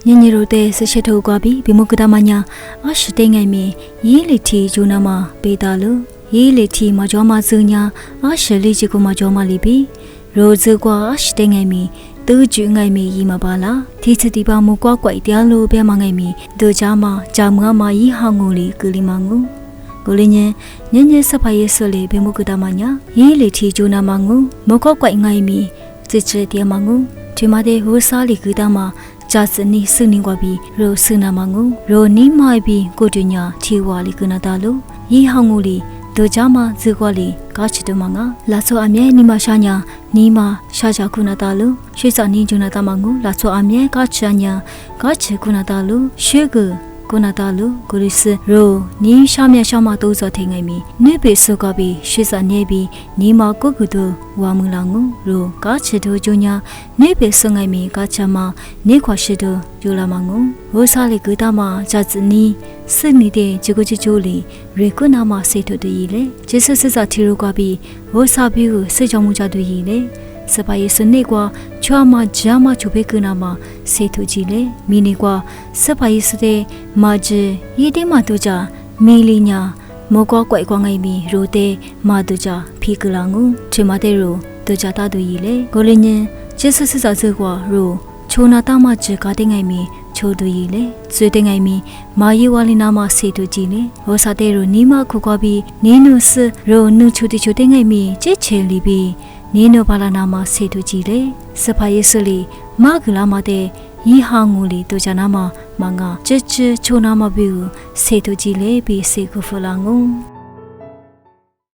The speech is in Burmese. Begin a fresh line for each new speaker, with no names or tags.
ညရိုတဲ့ဆရှထုတ်ကွာပြီးဘီမုကဒမညာအရှတဲ့ငိုင်မီရေးလီတီဂျူနာမပေးတာလို့ရေးလီတီမကြောမဇူညာအရှလီချီကိုမကြောမလီပြီးရိုဇကွာအရှတဲ့ငိုင်မီသူကျူငိုင်မီရီမပါလားဒီစတီပါမကွာကွိုက်တရားလို့ပဲမငိုင်မီဒိုချာမဂျာမငါမရီဟောင်းငူလီကူလီမငူကိုလင်းညညစဖာယေဆိုလေဘီမုကဒမညာရေးလီတီဂျူနာမငူမကွာကွိုက်ငိုင်မီစစ်ချေတရားမငူဒီမတဲ့ဟိုစားလီကူတာမဂျာစနီစုနေကွာပြီးရိုစနာမငူရိုနီမိုင်ပြီးကိုတူညာထီဝါလီကနာတာလို့ရီဟောင်းငူလီဒိုချာမဇေကွာလီကာချီတမငါလာဆောအမြဲနီမရှာညာနီမရှာချာခုနာတာလို့ရွှေစာနီဂျူနာတာမငူလာဆောအမြဲကာချာညာကာချီခုနာတာလို့ရွှေကူကိုနာတာလူကိုရစ်ရိုနီရှာမြရှာမတိုးစော်ထိန်ငိုင်မီနေပေဆုကပြီးရှေ့စာနေပြီးနီမကုတ်ကုတို့ဝါမူလာငူရိုကာချီတို့ဂျူညာနေပေဆုငိုင်မီကာချမနေခွာရှိတို့ယူလာမငူဝဆာလီကူတာမဂျာဇနီစစ်နေတဲ့ဂျကိုချီချိုလီရေကုနာမစေထုတ်တည်လေဂျေဆုစစ်စာထီရိုကပြီးဝဆာဘီကိုစေချောင်းမှုကြတူရီလေစပါယေစနေကွာချွာမဂျာမချိုဘေကနာမစေထုကြီးလေမီနီကွာစပါယေစတဲ့မာဂျီရီတေးမတူကြမီလီညာမောကွာကွိုက်ကွာငိုင်မီရိုတဲ့မာတူကြဖီကလာငူချေမတဲ့ရိုတူကြတာတူကြီးလေကိုလင်းညင်ဂျေဆုစစ်စာစေကွာရိုချိုနာတာမဂျကာတဲ့ငိုင်မီချိုတူကြီးလေဆွေတဲ့ငိုင်မီမာယေဝါလီနာမစေထုကြီးလေဟောစာတဲ့ရိုနီမခုကွာပြီးနင်းနုစရိုနုချိုတီချိုတဲ့ငိုင်မီချစ်ချေလီပြီးနီနိုဘာလာနာမစေတူကြီးလေစဖာယေဆလီမဂလာမတဲ့ရီဟာငူလီတူချာနာမမငါချစ်ချချိုနာမဘီစေတူကြီးလေပြီးစေကူဖလာငုံ